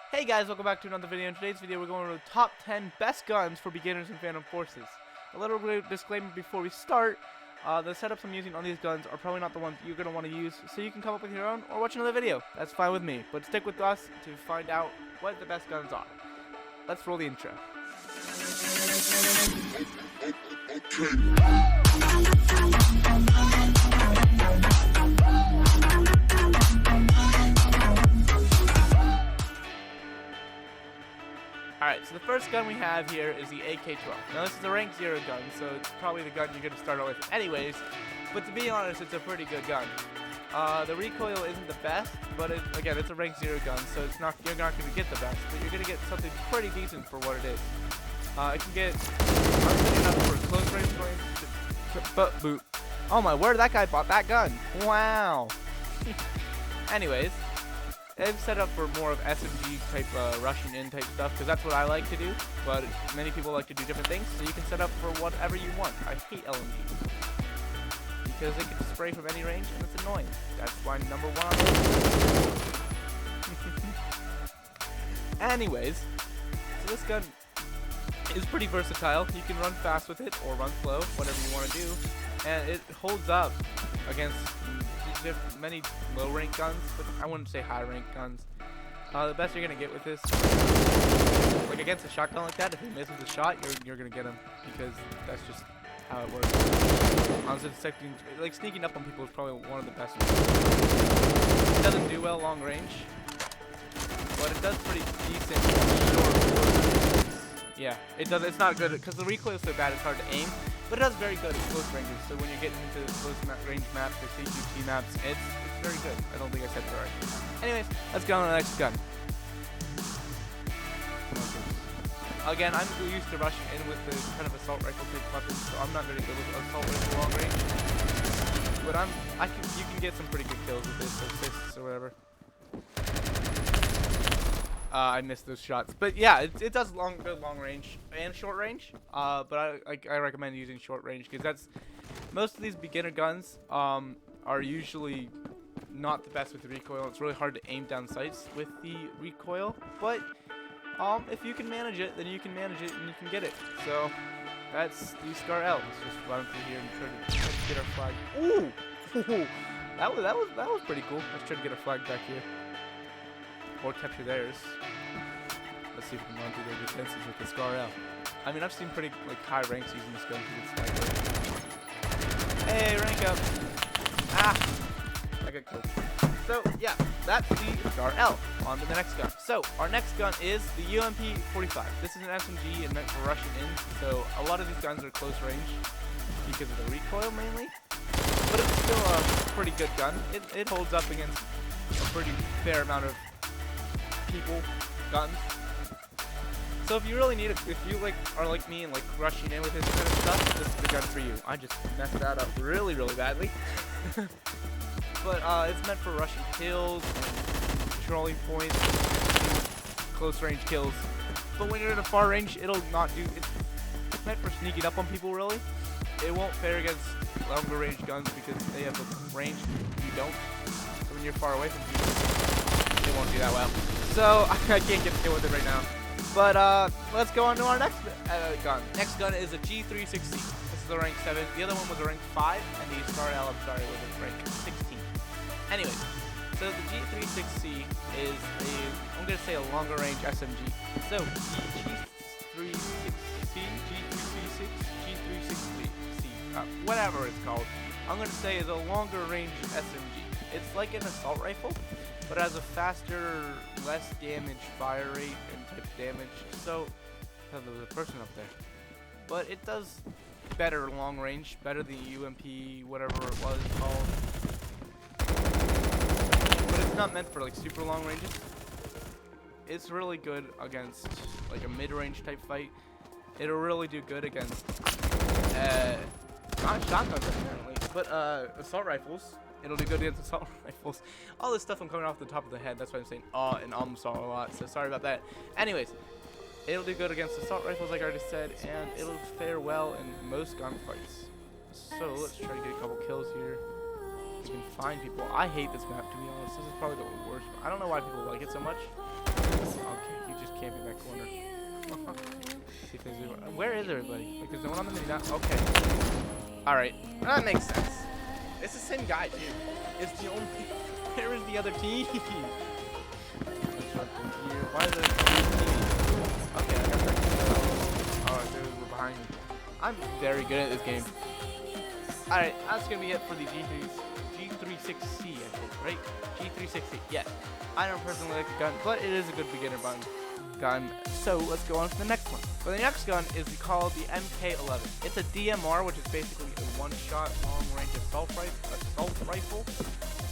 Hey guys, welcome back to another video. In today's video, we're going to the top 10 best guns for beginners in Phantom Forces. A little disclaimer before we start, the setups I'm using on these guns are probably not the ones you're going to want to use, so you can come up with your own or watch another video. That's fine with me, but stick with us to find out what the best guns are. Let's roll the intro. Alright, so the first gun we have here is the AK-12. Now this is a rank 0 gun, so it's probably the gun you're going to start out with anyways, but to be honest, it's a pretty good gun. The recoil isn't the best, but again, it's a rank 0 gun, so you're not going to get the best, but you're going to get something pretty decent for what it is. It can get, I'm setting it up for close range but boot. Oh my word, that guy bought that gun. Wow. Anyways. It's set up for more of SMG type rushing in type stuff because that's what I like to do, but many people like to do different things, so you can set up for whatever you want. I hate LMGs because it can spray from any range and it's annoying. That's why number one on the Anyways, so this gun is pretty versatile. You can run fast with it or run slow, whatever you want to do, and it holds up against many low rank guns, but I wouldn't say high rank guns. The best you're gonna get with this, like against a shotgun like that, if he misses a shot, you're gonna get him because that's just how it works. Honestly, like sneaking up on people is probably one of the best. It doesn't do well long range, but it does pretty decent short. Yeah, it does. It's not good because the recoil is so bad it's hard to aim. But it does very good at close ranges, so when you're getting into close range maps or CQT maps, it's very good. I don't think I said that right. Anyways, let's go on to the next gun. Again, I'm used to rushing in with the kind of assault rifle type weapons, so I'm not very good with assault rifle long range. But you can get some pretty good kills with this, or fists or whatever. I missed those shots, but yeah, it does good long range and short range. But I recommend using short range because that's most of these beginner guns are usually not the best with the recoil. It's really hard to aim down sights with the recoil, but if you can manage it, then you can manage it and you can get it. So that's the Scar L. Let's just run through here and try to get our flag. Ooh, that was pretty cool. Let's try to get our flag back here. Or capture theirs. Let's see if we can run through their defenses with the Scar L. I mean, I've seen pretty high ranks using this gun because it's sniper. Hey, rank up! Ah! I got killed. So, yeah, that's the Scar L. On to the next gun. So, our next gun is the UMP-45. This is an SMG and meant for rushing in, so a lot of these guns are close range because of the recoil mainly. But it's still a pretty good gun. It holds up against a pretty fair amount of people, guns. So if you really need it, if you are like me and like rushing in with this kind of stuff, this is the gun for you. I just messed that up really badly. But it's meant for rushing kills, and controlling points, close range kills. But when you're in a far range, it'll not do. It's meant for sneaking up on people really. It won't fare against longer range guns because they have a range you don't. So when you're far away from people, it won't do that well. So I can't get a kill with it right now. But let's go on to our next gun. Next gun is a G360. This is a rank 7. The other one was a rank 5, and the Scar L, I'm sorry, was a rank 16. Anyways, so the G360 is I'm going to say a longer range SMG. So the G360, whatever it's called, I'm going to say is a longer range SMG. It's like an assault rifle, but has a faster, less damage fire rate and type of damage. So, there was a person up there. But it does better long range, better than UMP, whatever it was called. But it's not meant for like super long ranges. It's really good against like a mid-range type fight. It'll really do good against not shotguns apparently, but assault rifles. It'll do good against assault rifles. All this stuff I'm coming off the top of the head. That's why I'm saying and saw a lot. So sorry about that. Anyways, it'll do good against assault rifles, like I already said, and it'll fare well in most gunfights. So let's try to get a couple kills here. You can find people. I hate this map, to be honest. This is probably the worst. I don't know why people like it so much. Okay, you just camped in that corner. See if there's anyone. Where is everybody? Like, there's no one on the mini map? Okay. Alright, that makes sense. It's the same guy, dude. It's the only. Where is the other team? Why is there two teams? Okay, I got that. Oh, they were behind me. I'm very good at this game. Alright, that's gonna be it for the G36C, I think, right? G360, yes. I don't personally like the gun, but it is a good beginner gun. So let's go on to the next one. So the next gun is called the MK11. It's a DMR, which is basically a one-shot long-range assault rifle,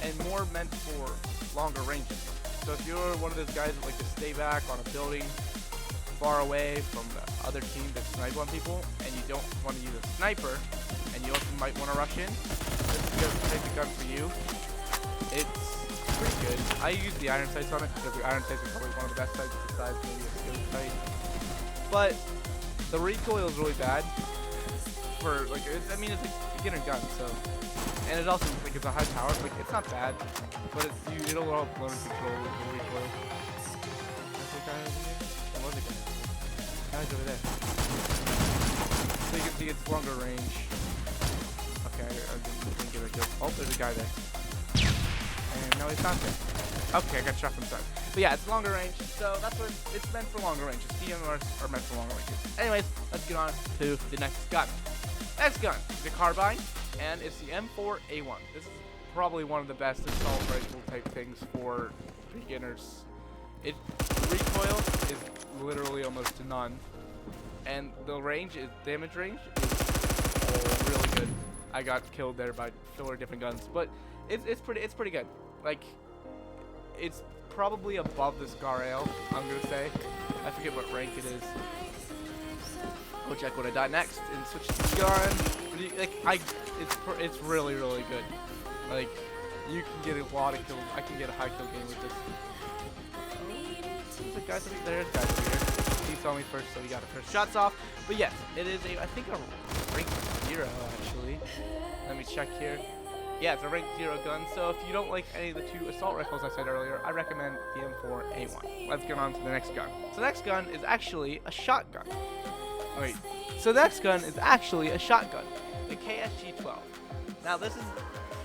and more meant for longer ranges. So if you're one of those guys that like to stay back on a building far away from the other team to snipe on people, and you don't want to use a sniper, and you also might want to rush in, this is the type of gun for you. It's pretty good. I use the iron sights on it because the iron sights are probably one of the best sights besides maybe a skill sight. But the recoil is really bad for like it's a beginner gun, so and it also like it's a high power, like it's not bad, but it'll all learn control with the recoil. That's the guy over here. That was a guy. Guy's over there. So you can see it's longer range. Okay, I didn't get a kill. Oh, there's a guy there. And no, he's not there. Okay, I got shot from the side. But yeah, it's longer range, so that's what it's meant for longer ranges. DMRs are meant for longer ranges. Anyways, let's get on to the next gun. Next gun is a carbine, and it's the M4A1. This is probably one of the best assault rifle type things for beginners. The recoil is literally almost to none, and the damage range is really good. I got killed there by 4 different guns, but it's pretty good. Like, it's probably above the Scar-Ale, I'm gonna say. I forget what rank it is. Go check when I die next and switch to gun. It's really good. Like, you can get a lot of kills. I can get a high kill game with this. There's guys over here. He saw me first, so he got the first shots off. But yes, it is I think a rank 0 actually. Let me check here. Yeah, it's a rank 0 gun, so if you don't like any of the 2 assault rifles I said earlier, I recommend the M4A1. Let's get on to the next gun. So the next gun is actually a shotgun. Wait. So the next gun is actually a shotgun. The KSG-12. Now this is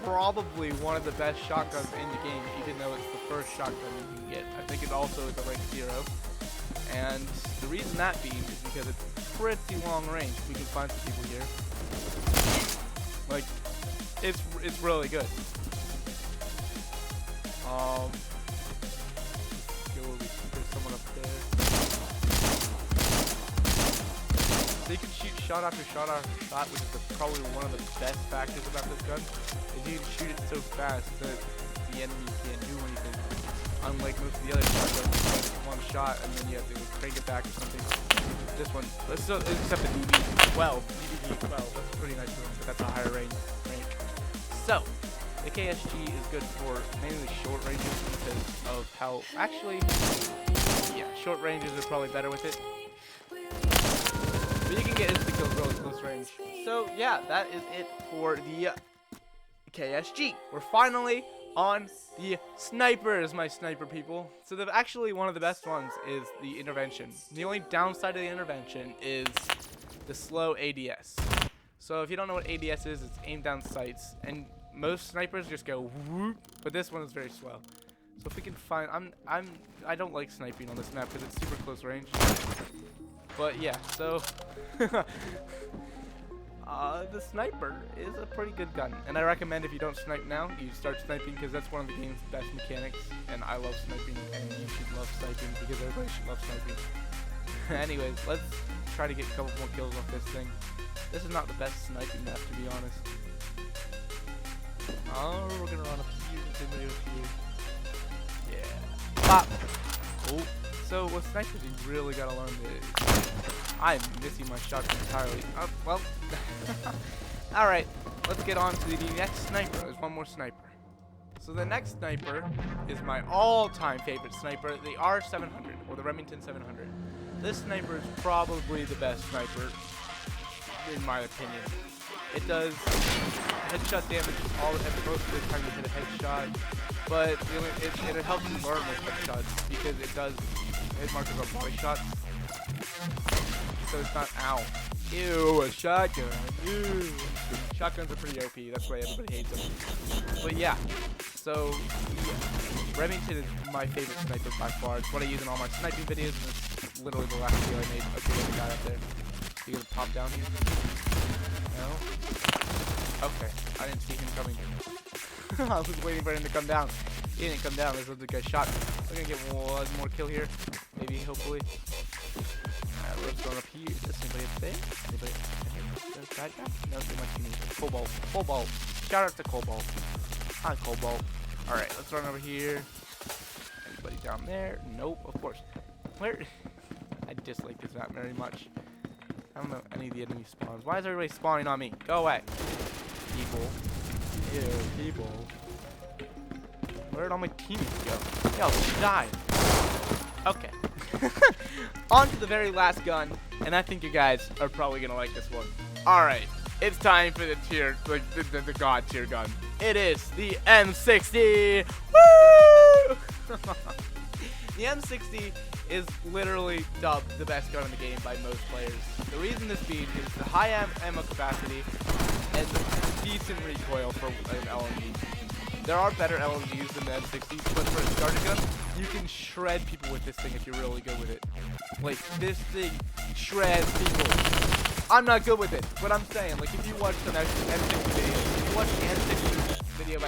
probably one of the best shotguns in the game, even though it's the first shotgun you can get. I think it also is a rank 0. And the reason that being is because it's pretty long range. We can find some people here. Like, it's really good. There's someone up there. So you can shoot shot after shot after shot, which is probably one of the best factors about this gun. Is you can shoot it so fast that the enemy can't do anything. Unlike most of the other shotguns, it's one shot and then you have to crank it back or something. This one, except the DB-12. DB-12, that's a pretty nice one, but that's a higher range. So, the KSG is good for mainly short ranges because of how, actually, yeah, short ranges are probably better with it. But you can get insta-kills really close range. So, yeah, that is it for the KSG. We're finally on the snipers, my sniper people. So, actually one of the best ones is the intervention. The only downside of the intervention is the slow ADS. So, if you don't know what ADS is, it's aim down sights. And most snipers just go whoop, but this one is very slow. So if we can find, I don't like sniping on this map because it's super close range. But yeah, so the sniper is a pretty good gun, and I recommend if you don't snipe now, you start sniping because that's one of the game's best mechanics. And I love sniping, and you should love sniping because everybody should love sniping. Anyways, let's try to get a couple more kills off this thing. This is not the best sniping map, to be honest. Oh, we're gonna run up here, somebody up here. Yeah. Pop! Oh. So with snipers, you really gotta learn to... I'm missing my shots entirely. Well. Alright, let's get on to the next sniper. There's one more sniper. So the next sniper is my all-time favorite sniper, the R700, or the Remington 700. This sniper is probably the best sniper, in my opinion. It does headshot damage most of the time you hit a headshot, but it helps you learn with headshots because it does hit markers on body shots. So it's not ow. Ew, a shotgun. Ew. Shotguns are pretty OP. That's why everybody hates them. But yeah. So yeah. Remington is my favorite sniper by far. It's what I use in all my sniping videos, and it's literally the last video I made. Okay, there's a guy up there. You gonna pop down here? No? Okay. I didn't see him coming. I was waiting for him to come down. He didn't come down. This was the guy shot. We're gonna get one more kill here. Maybe, hopefully. What's going up here? Is anybody up there? Anybody? That guy? No, too much me. Cobalt. Cobalt. Shout out to Cobalt. Hi, Cobalt. Alright, let's run over here. Anybody down there? Nope, of course. Where? I dislike this map very much. I don't know any of the enemy spawns. Why is everybody spawning on me? Go away. People. Ew, people. Where did all my teammates go? Yo, she died. Okay. On to the very last gun, and I think you guys are probably gonna like this one. Alright, it's time for the tier, like the god tier gun. It is the M60. Woo! The M60 is literally dubbed the best gun in the game by most players. The reason this being is the high ammo capacity and the decent recoil for an LMG. There are better LMGs than the M60, but for a starter gun, you can shred people with this thing if you're really good with it. Like, this thing shreds people. I'm not good with it, but I'm saying, like, if you watch the M60 video, if you watch the M60 video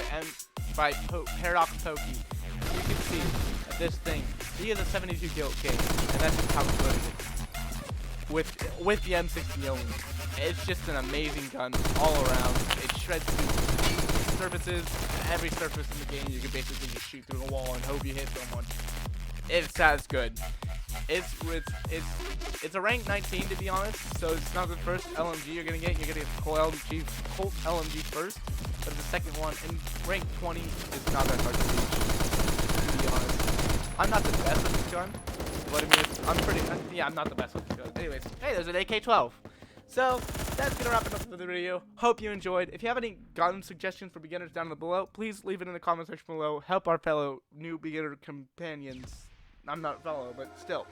by Paradox Pokey, you can see that this thing, he has a 72 kill game, and that's just how good it is. With the M60 only. It's just an amazing gun all around. It shreds surfaces, every surface in the game. You can basically just shoot through a wall and hope you hit someone. It's as good. It's a rank 19 to be honest, so it's not the first LMG you're gonna get. You're gonna get Colt LMG first, but the second one in rank 20 is not that hard to reach. To be honest, I'm not the best with this gun, but I mean, I'm not the best with this gun. Anyways, hey, there's an AK-12. So, that's going to wrap it up for the video. Hope you enjoyed. If you have any gun suggestions for beginners down below, please leave it in the comment section below. Help our fellow new beginner companions. I'm not fellow, but still.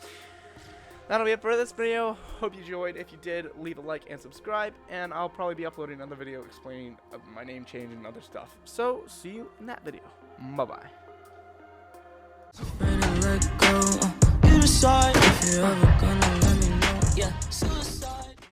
That'll be it for this video. Hope you enjoyed. If you did, leave a like and subscribe. And I'll probably be uploading another video explaining my name change and other stuff. So, see you in that video. Bye-bye. You decide if you're ever gonna let me know. Yeah.